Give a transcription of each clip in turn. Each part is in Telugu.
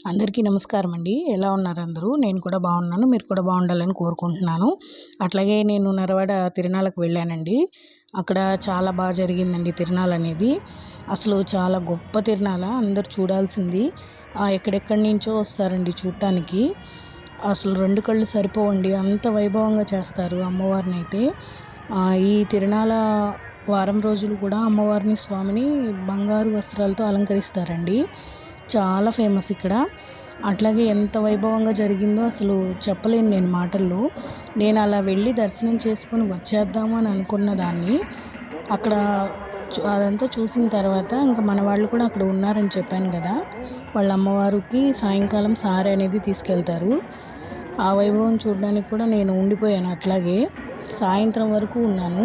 అందరికీ నమస్కారం అండి. ఎలా ఉన్నారు అందరూ? నేను కూడా బాగున్నాను. మీరు కూడా బాగుండాలని కోరుకుంటున్నాను. అట్లాగే నేను నరవాడ తిరునాళ్ళకి వెళ్ళానండి. అక్కడ చాలా బాగా జరిగిందండి తిరునాళ్ళు అనేది. అసలు చాలా గొప్ప తిరునాళ్ళ, అందరూ చూడాల్సింది. ఎక్కడెక్కడి నుంచో వస్తారండి చూడటానికి. అసలు రెండు కళ్ళు సరిపోవండి, అంత వైభవంగా చేస్తారు అమ్మవారిని అయితే. ఈ తిరునాళ్ళ వారం రోజులు కూడా అమ్మవారిని స్వామిని బంగారు వస్త్రాలతో అలంకరిస్తారండి. చాలా ఫేమస్ ఇక్కడ. అట్లాగే ఎంత వైభవంగా జరిగిందో అసలు చెప్పలేను నేను మాటల్లో. నేను అలా వెళ్ళి దర్శనం చేసుకొని వచ్చేద్దాము అని అనుకున్న దాన్ని. అక్కడ అదంతా చూసిన తర్వాత ఇంకా మన వాళ్ళు కూడా అక్కడ ఉన్నారని చెప్పాను కదా, వాళ్ళ అమ్మవారికి సాయంకాలం సారె అనేది తీసుకెళ్తారు. ఆ వైభవం చూడడానికి కూడా నేను ఉండిపోయాను. అట్లాగే సాయంత్రం వరకు ఉన్నాను.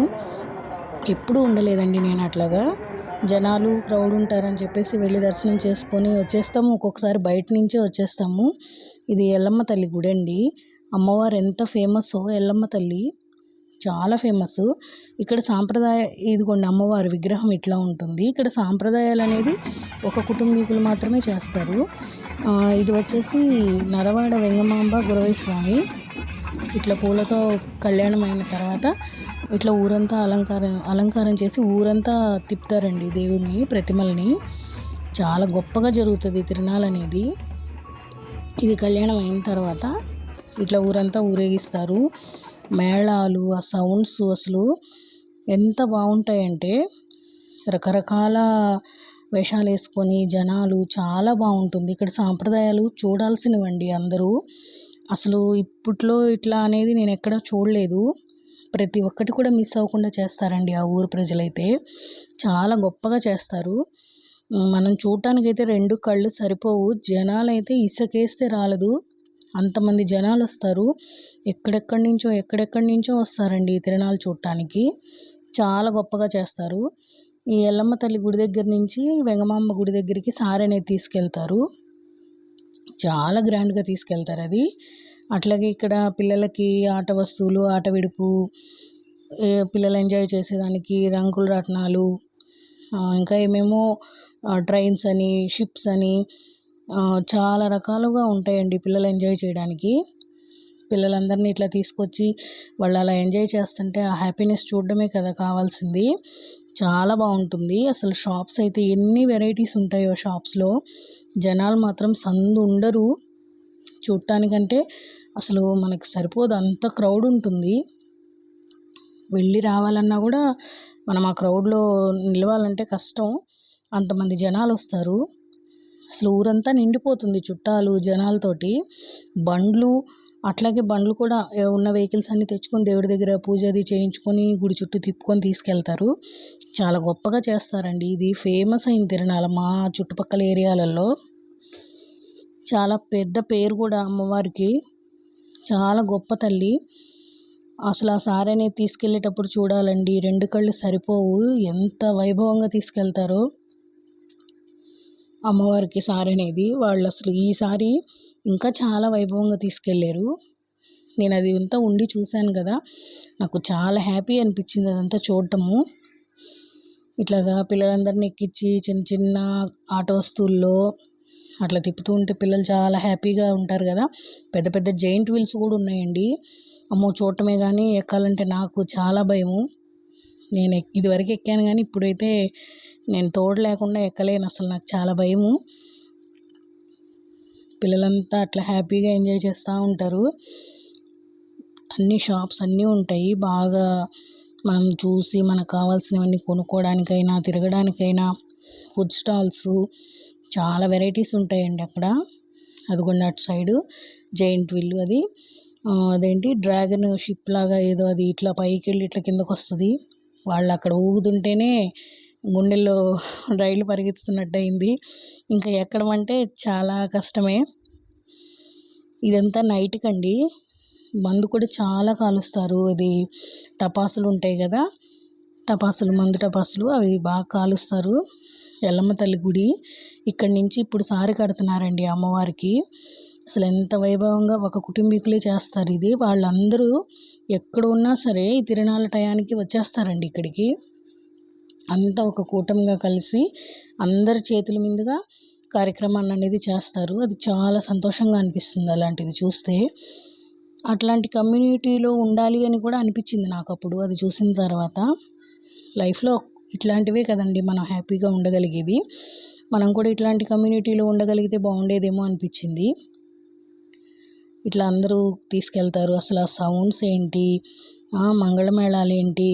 ఎప్పుడూ ఉండలేదండి నేను అట్లాగా. జనాలు క్రౌడ్ ఉంటారని చెప్పేసి వెళ్ళి దర్శనం చేసుకొని వచ్చేస్తాము. ఒక్కొక్కసారి బయట నుంచే వచ్చేస్తాము. ఇది ఎల్లమ్మ తల్లి గుడి అండి. అమ్మవారు ఎంత ఫేమస్సో, ఎల్లమ్మ తల్లి చాలా ఫేమస్. ఇక్కడ సాంప్రదాయ, ఇదిగోండి అమ్మవారి విగ్రహం ఇట్లా ఉంటుంది. ఇక్కడ సాంప్రదాయాలు అనేది ఒక కుటుంబీకులు మాత్రమే చేస్తారు. ఇది వచ్చేసి నరవాడ వెంగమాంబ గురవై స్వామి. ఇట్లా పూలతో కళ్యాణం అయిన తర్వాత ఇట్లా ఊరంతా అలంకారం చేసి ఊరంతా తిప్పుతారండి దేవుడిని, ప్రతిమల్ని. చాలా గొప్పగా జరుగుతుంది తిరునాళ్ళు అనేది. ఇది కళ్యాణం అయిన తర్వాత ఇట్లా ఊరంతా ఊరేగిస్తారు. మేళాలు, ఆ సౌండ్స్ అసలు ఎంత బాగుంటాయంటే, రకరకాల వేషాలు వేసుకొని జనాలు, చాలా బాగుంటుంది. ఇక్కడ సాంప్రదాయాలు చూడాల్సినవండి అందరూ. అసలు ఇప్పట్లో ఇట్లా అనేది నేను ఎక్కడ చూడలేదు. ప్రతి ఒక్కటి కూడా మిస్ అవ్వకుండా చేస్తారండి ఆ ఊరు ప్రజలైతే. చాలా గొప్పగా చేస్తారు. మనం చూడటానికైతే రెండు కళ్ళు సరిపోవు. జనాలు అయితే ఇసుకేస్తే రాలదు, అంతమంది జనాలు వస్తారు. ఎక్కడెక్కడి నుంచో వస్తారండి ఈ తిరునాళ్ళు చూడటానికి. చాలా గొప్పగా చేస్తారు. ఈ ఎల్లమ్మ తల్లి గుడి దగ్గర నుంచి వెంగమాంబ గుడి దగ్గరికి సారె అనేది తీసుకెళ్తారు. చాలా గ్రాండ్గా తీసుకెళ్తారు అది. అట్లాగే ఇక్కడ పిల్లలకి ఆట వస్తువులు, ఆట విడుపు, పిల్లలు ఎంజాయ్ చేసేదానికి రంగుల రత్నాలు, ఇంకా ఏమేమో ట్రైన్స్ అని, షిప్స్ అని, చాలా రకాలుగా ఉంటాయండి పిల్లలు ఎంజాయ్ చేయడానికి. పిల్లలందరినీ ఇట్లా తీసుకొచ్చి వాళ్ళు అలా ఎంజాయ్ చేస్తుంటే ఆ హ్యాపీనెస్ చూడడమే కదా కావాల్సింది. చాలా బాగుంటుంది. అసలు షాప్స్ అయితే ఎన్ని వెరైటీస్ ఉంటాయో షాప్స్లో. జనాలు మాత్రం సందు ఉండరు చూడటానికంటే. అసలు మనకు సరిపోదు, అంత క్రౌడ్ ఉంటుంది. వెళ్ళి రావాలన్నా కూడా మనం ఆ క్రౌడ్లో నిలవాలంటే కష్టం, అంతమంది జనాలు వస్తారు. అసలు ఊరంతా నిండిపోతుంది చుట్టాలు జనాలతోటి. బండ్లు కూడా ఉన్న వెహికల్స్ అన్నీ తెచ్చుకొని దేవుడి దగ్గర పూజ అది చేయించుకొని గుడి చుట్టూ తిప్పుకొని తీసుకెళ్తారు. చాలా గొప్పగా చేస్తారండి. ఇది ఫేమస్ అయిన తిరునాళ్ళ మా చుట్టుపక్కల ఏరియాలలో. చాలా పెద్ద పేరు కూడా అమ్మవారికి. చాలా గొప్ప తల్లి. అసలు ఆ సారె అనేది తీసుకెళ్ళేటప్పుడు చూడాలండి, రెండు కళ్ళు సరిపోవు, ఎంత వైభవంగా తీసుకెళ్తారో అమ్మవారికి సారె అనేది. వాళ్ళు అసలు ఈసారి ఇంకా చాలా వైభవంగా తీసుకెళ్ళారు. నేను అది అంతా ఉండి చూశాను కదా, నాకు చాలా హ్యాపీ అనిపించింది అదంతా చూడటము. ఇట్లాగా పిల్లలందరినీ ఎక్కించి చిన్న చిన్న ఆట వస్తువుల్లో అట్లా తిప్పుతూ ఉంటే పిల్లలు చాలా హ్యాపీగా ఉంటారు కదా. పెద్ద పెద్ద జైంట్ వీల్స్ కూడా ఉన్నాయండి. అమ్మో, చూడటమే కానీ ఎక్కాలంటే నాకు చాలా భయము. నేను ఇదివరకు ఎక్కాను కానీ ఇప్పుడైతే నేను తోడు లేకుండా ఎక్కలేను. అసలు నాకు చాలా భయము. పిల్లలంతా అట్లా హ్యాపీగా ఎంజాయ్ చేస్తూ ఉంటారు. అన్ని షాప్స్ అన్నీ ఉంటాయి. బాగా మనం చూసి మనకు కావాల్సినవన్నీ కొనుక్కోవడానికైనా, తిరగడానికైనా ఫుడ్ స్టాల్స్, చాలా వెరైటీస్ ఉంటాయండి అక్కడ. అదిగోండి అటు సైడు జైంట్ వీల్, అదేంటి డ్రాగన్ షిప్ లాగా ఏదో, అది ఇట్లా పైకి వెళ్ళి ఇట్లా కిందకు వస్తుంది. వాళ్ళు అక్కడ ఊగుతుంటేనే గుండెల్లో రైలు పరిగెత్తుతున్నట్టు అయింది. ఇంకా ఎక్కడం అంటే చాలా కష్టమే. ఇదంతా నైట్కి అండి. మందు కూడా చాలా కాలుస్తారు. అది టపాసులు ఉంటాయి కదా, మందు టపాసులు, అవి బాగా కాలుస్తారు. ఎల్లమ్మ తల్లి గుడి ఇక్కడి నుంచి ఇప్పుడు సారి కడుతున్నారండి అమ్మవారికి. అసలు ఎంత వైభవంగా ఒక కుటుంబీకులే చేస్తారు ఇది. వాళ్ళందరూ ఎక్కడ ఉన్నా సరే ఈ తిరునాళ్ళ టయానికి వచ్చేస్తారండి ఇక్కడికి. అంతా ఒక కూటమిగా కలిసి అందరి చేతుల మీదుగా కార్యక్రమాన్ని అనేది చేస్తారు. అది చాలా సంతోషంగా అనిపిస్తుంది అలాంటిది చూస్తే. అట్లాంటి కమ్యూనిటీలో ఉండాలి అని కూడా అనిపించింది నాకు అప్పుడు అది చూసిన తర్వాత. లైఫ్లో ఇట్లాంటివే కదండి మనం హ్యాపీగా ఉండగలిగేది. మనం కూడా ఇట్లాంటి కమ్యూనిటీలో ఉండగలిగితే బాగుండేదేమో అనిపించింది. ఇట్లా అందరూ తీసుకెళ్తారు. అసలు ఆ సౌండ్స్ ఏంటి, మంగళమేళాలు ఏంటి,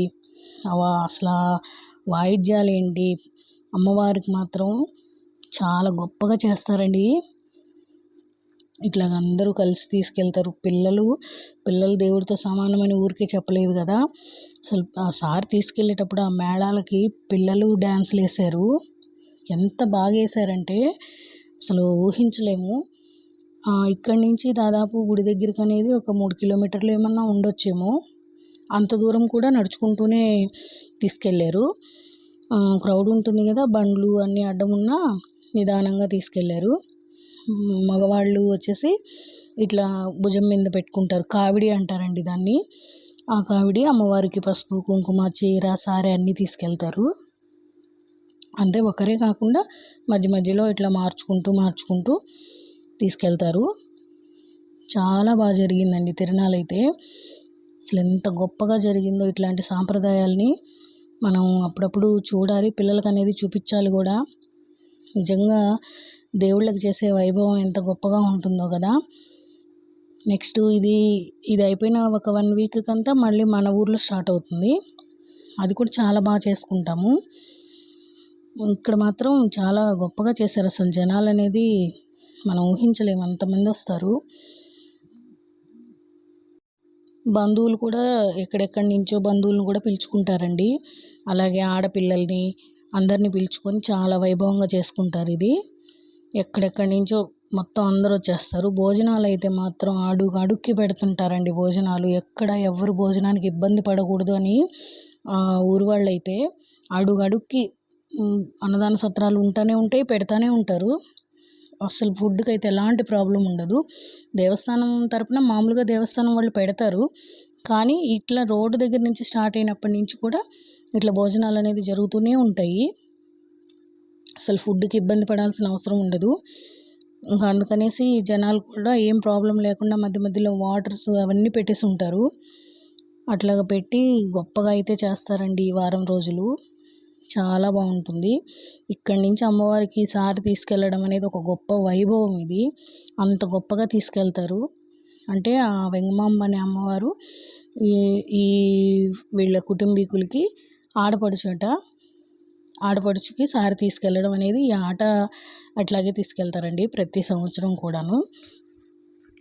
అసలు వాయిద్యాలు ఏంటి, అమ్మవారికి మాత్రం చాలా గొప్పగా చేస్తారండి. ఇట్లాగ అందరూ కలిసి తీసుకెళ్తారు. పిల్లలు దేవుడితో సమానమని ఊరికే చెప్పలేదు కదా. అసలు ఆ సార్ తీసుకెళ్ళేటప్పుడు ఆ మేళాలకి పిల్లలు డ్యాన్స్లు వేశారు. ఎంత బాగా వేశారంటే అసలు ఊహించలేము. ఇక్కడి నుంచి దాదాపు గుడి దగ్గరికి అనేది ఒక 3 కిలోమీటర్లు ఏమన్నా ఉండొచ్చేమో. అంత దూరం కూడా నడుచుకుంటూనే తీసుకెళ్ళారు. క్రౌడ్ ఉంటుంది కదా, బండ్లు అన్నీ అడ్డం ఉన్నా నిదానంగా తీసుకెళ్ళారు. మగవాళ్ళు వచ్చేసి ఇట్లా భుజం మీద పెట్టుకుంటారు. కావిడి అంటారండి దాన్ని. ఆ కావిడి అమ్మవారికి పసుపు కుంకుమ చీర సారె అన్నీ తీసుకెళ్తారు. అంటే ఒకరే కాకుండా మధ్య మధ్యలో ఇట్లా మార్చుకుంటూ తీసుకెళ్తారు. చాలా బాగా జరిగిందండి తిరునాళ్ళైతే. అసలు ఎంత గొప్పగా జరిగిందో. ఇట్లాంటి సాంప్రదాయాల్ని మనం అప్పుడప్పుడు చూడాలి, పిల్లలకి అనేది చూపించాలి కూడా. నిజంగా దేవుళ్ళకి చేసే వైభవం ఎంత గొప్పగా ఉంటుందో కదా. నెక్స్ట్ ఇది అయిపోయిన ఒక 1 వీక్ కంతా మళ్ళీ మన ఊర్లో స్టార్ట్ అవుతుంది. అది కూడా చాలా బాగా చేసుకుంటాము. ఇక్కడ మాత్రం చాలా గొప్పగా చేశారు. అసలు జనాలు అనేది మనం ఊహించలేము, అంతమంది వస్తారు. బంధువులు కూడా ఎక్కడెక్కడి నుంచో బంధువులను కూడా పిలుచుకుంటారండి. అలాగే ఆడపిల్లల్ని అందరినీ పిలుచుకొని చాలా వైభవంగా చేసుకుంటారు. ఇది ఎక్కడెక్కడి నుంచో మొత్తం అందరూ వచ్చేస్తారు. భోజనాలు అయితే మాత్రం అడుక్కి పెడుతుంటారండి. భోజనాలు ఎక్కడ ఎవరు భోజనానికి ఇబ్బంది పడకూడదు అని ఊరు వాళ్ళు అయితే అడుక్కి అన్నదాన సత్రాలు ఉంటాయి, పెడతానే ఉంటారు. అసలు ఫుడ్కి అయితే ఎలాంటి ప్రాబ్లం ఉండదు. దేవస్థానం తరపున మామూలుగా దేవస్థానం వాళ్ళు పెడతారు. కానీ ఇట్లా రోడ్డు దగ్గర నుంచి స్టార్ట్ అయినప్పటి నుంచి కూడా ఇట్లా భోజనాలు అనేది జరుగుతూనే ఉంటాయి. అసలు ఫుడ్కి ఇబ్బంది పడాల్సిన అవసరం ఉండదు. ఇంకా అందుకనేసి జనాలు కూడా ఏం ప్రాబ్లం లేకుండా మధ్య మధ్యలో వాటర్స్ అవన్నీ పెట్టేసి ఉంటారు. అట్లాగా పెట్టి గొప్పగా అయితే చేస్తారండి ఈ వారం రోజులు. చాలా బాగుంటుంది. ఇక్కడి నుంచి అమ్మవారికి సారి తీసుకెళ్ళడం అనేది ఒక గొప్ప వైభవం. ఇది అంత గొప్పగా తీసుకెళ్తారు. అంటే ఆ వెంగమాంబ అనే అమ్మవారు ఈ వీళ్ళ కుటుంబీకులకి ఆడపడుచుకి సారి తీసుకెళ్ళడం అనేది ఈ ఆట అట్లాగే తీసుకెళ్తారండి ప్రతి సంవత్సరం కూడాను.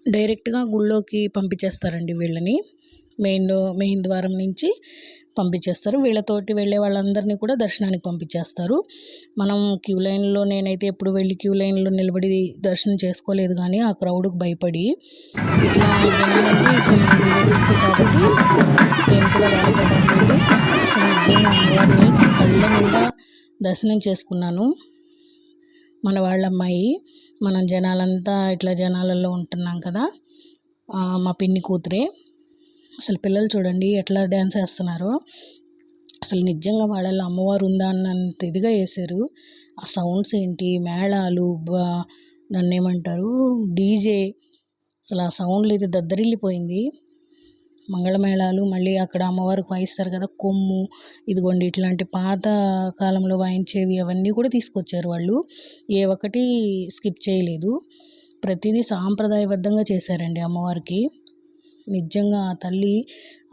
డైరెక్ట్గా గుళ్ళోకి పంపించేస్తారండి వీళ్ళని. మెయిన్ ద్వారం నుంచి పంపించేస్తారు. వీళ్ళతోటి వెళ్ళే వాళ్ళందరినీ కూడా దర్శనానికి పంపించేస్తారు. మనం క్యూ లైన్లో నేనైతే ఎప్పుడు వెళ్ళి క్యూ లైన్లో నిలబడి దర్శనం చేసుకోలేదు, కానీ ఆ క్రౌడ్కి భయపడి ఇట్లా రిలేటివ్స్ కాబట్టి నేను కూడా రాలేకపోయింది. అసలు నిజంగా అమ్మవారిని కళ్ళ నిండా దర్శనం చేసుకున్నాను. మన వాళ్ళ అమ్మాయి, మనం జనాలంతా ఇట్లా జనాలలో ఉంటున్నాం కదా, మా పిన్ని కూతురే. అసలు పిల్లలు చూడండి ఎట్లా డ్యాన్స్ వేస్తున్నారో. అసలు నిజంగా వాళ్ళల్లో అమ్మవారు ఉందా అన్నంత ఇదిగా వేశారు. ఆ సౌండ్స్ ఏంటి, మేళాలు, దాన్ని ఏమంటారు, డీజే, అసలు ఆ సౌండ్లు అయితే దద్దరిల్లిపోయింది. మంగళమేళాలు, మళ్ళీ అక్కడ అమ్మవారికి వాయిస్తారు కదా కొమ్ము, ఇదిగోండి ఇట్లాంటి పాత కాలంలో వాయించేవి అవన్నీ కూడా తీసుకొచ్చారు వాళ్ళు. ఏ ఒక్కటి స్కిప్ చేయలేదు. ప్రతిదీ సాంప్రదాయబద్ధంగా చేశారండి అమ్మవారికి. నిజంగా ఆ తల్లి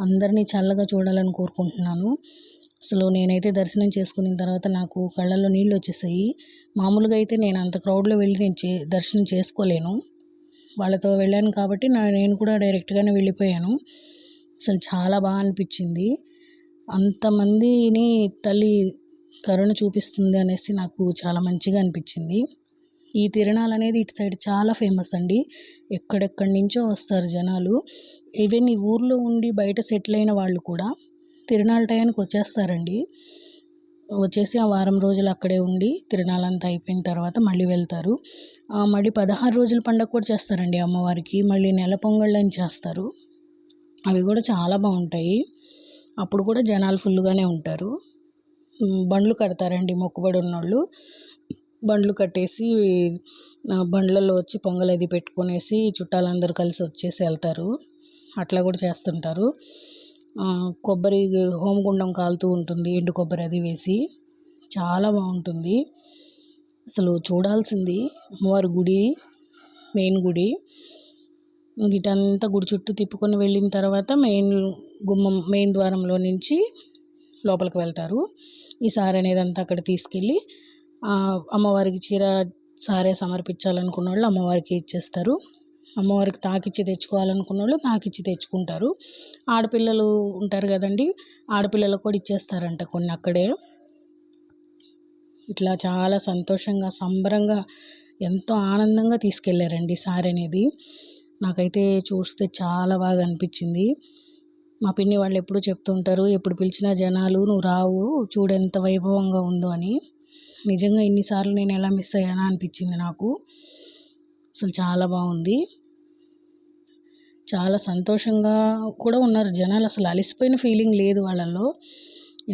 అందరినీ చల్లగా చూడాలని కోరుకుంటున్నాను. అసలు నేనైతే దర్శనం చేసుకున్న తర్వాత నాకు కళ్ళల్లో నీళ్ళు వచ్చేసాయి. మామూలుగా అయితే నేను అంత క్రౌడ్లో వెళ్ళి దర్శనం చేసుకోలేను. వాళ్ళతో వెళ్ళాను కాబట్టి నేను కూడా డైరెక్ట్గానే వెళ్ళిపోయాను. అసలు చాలా బాగా అనిపించింది. అంతమందిని తల్లి కరుణ చూపిస్తుంది అనేసి నాకు చాలా మంచిగా అనిపించింది. ఈ తిరునాళ్ళు అనేది ఇటు సైడ్ చాలా ఫేమస్ అండి. ఎక్కడెక్కడి నుంచో వస్తారు జనాలు. ఈవెన్ ఈ ఊర్లో ఉండి బయట సెటిల్ అయిన వాళ్ళు కూడా తిరునాళ్ళ టయానికి వచ్చేస్తారండి. వచ్చేసి ఆ వారం రోజులు అక్కడే ఉండి తిరునాళ్ళంతా అయిపోయిన తర్వాత మళ్ళీ వెళ్తారు. మళ్ళీ 16 రోజుల పండుగ కూడా చేస్తారండి అమ్మవారికి. మళ్ళీ నెల పొంగళ్ళని చేస్తారు. అవి కూడా చాలా బాగుంటాయి. అప్పుడు కూడా జనాలు ఫుల్గానే ఉంటారు. బండ్లు కడతారండి మొక్కుబడి ఉన్నోళ్ళు. బండ్లు కట్టేసి బండ్లలో వచ్చి పొంగల్ అది పెట్టుకునేసి చుట్టాలందరూ కలిసి వచ్చేసి వెళ్తారు. అట్లా కూడా చేస్తుంటారు. కొబ్బరి హోమగుండం కాలుతూ ఉంటుంది, ఎండు కొబ్బరి అది వేసి చాలా బాగుంటుంది. అసలు చూడాల్సింది అమ్మవారి గుడి, మెయిన్ గుడి. ఇటంతా గుడి చుట్టూ తిప్పుకొని వెళ్ళిన తర్వాత మెయిన్ ద్వారంలో నుంచి లోపలికి వెళ్తారు. ఈ సారీ అనేది అంతా అక్కడ తీసుకెళ్ళి అమ్మవారికి చీర సారే సమర్పించాలనుకున్న వాళ్ళు అమ్మవారికి ఇచ్చేస్తారు. అమ్మవారికి తాకిచ్చి తెచ్చుకోవాలనుకున్న వాళ్ళు తాకిచ్చి తెచ్చుకుంటారు. ఆడపిల్లలు ఉంటారు కదండి, ఆడపిల్లలకు కూడా ఇచ్చేస్తారంట కొన్ని అక్కడే. ఇట్లా చాలా సంతోషంగా సంబరంగా ఎంతో ఆనందంగా తీసుకెళ్ళారండి సారీ అనేది. నాకైతే చూస్తే చాలా బాగా అనిపించింది. మా పిన్ని వాళ్ళు ఎప్పుడూ చెప్తుంటారు, ఎప్పుడు పిలిచినా జనాలు నువ్వు రావు, చూడు ఎంత వైభవంగా ఉందో అని. నిజంగా ఇన్నిసార్లు నేను ఎలా మిస్ అయ్యానా అనిపించింది నాకు. అసలు చాలా బాగుంది. చాలా సంతోషంగా కూడా ఉన్నారు జనాలు. అసలు అలసిపోయిన ఫీలింగ్ లేదు వాళ్ళల్లో,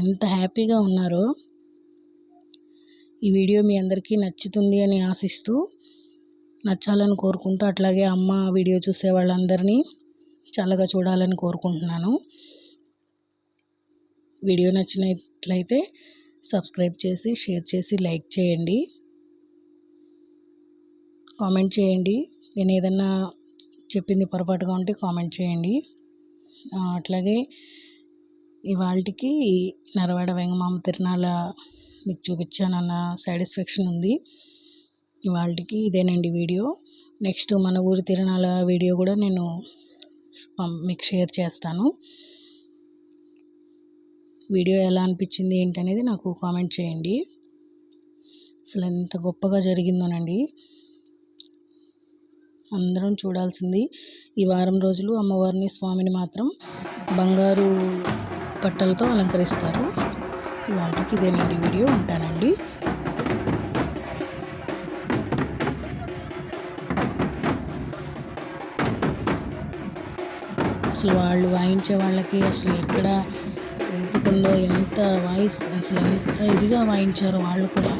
ఎంత హ్యాపీగా ఉన్నారో. ఈ వీడియో మీ అందరికీ నచ్చుతుంది అని ఆశిస్తూ, నచ్చాలని కోరుకుంటూ, అట్లాగే అమ్మ వీడియో చూసే వాళ్ళందరినీ చల్లగా చూడాలని కోరుకుంటున్నాను. వీడియో నచ్చినట్లయితే సబ్స్క్రైబ్ చేసి, షేర్ చేసి, లైక్ చేయండి, కామెంట్ చేయండి. నేను ఏదన్నా చెప్పింది పొరపాటుగా ఉంటే కామెంట్ చేయండి. అట్లాగే ఇవాళకి నరవాడ వెంగమాంబ తిరునాళ్ళ మీకు చూపించానన్న సాటిస్ఫాక్షన్ ఉంది. ఇవాళకి ఇదేనండి వీడియో. నెక్స్ట్ మన ఊరి తిరునాళ్ళ వీడియో కూడా నేను మీకు షేర్ చేస్తాను. వీడియో ఎలా అనిపించింది ఏంటనేది నాకు కామెంట్ చేయండి. అసలు ఎంత గొప్పగా జరిగిందోనండి, అందరం చూడాల్సింది. ఈ వారం రోజులు అమ్మవారిని, స్వామిని మాత్రం బంగారు బట్టలతో అలంకరిస్తారు. వాటికి ఇదేనండి వీడియో. ఉంటానండి. అసలు వాళ్ళు వాయించే వాళ్ళకి అసలు ఎక్కడ ఒప్పుకుందో, ఎంత అసలు ఎంత ఇదిగా వాయించారో వాళ్ళు కూడా.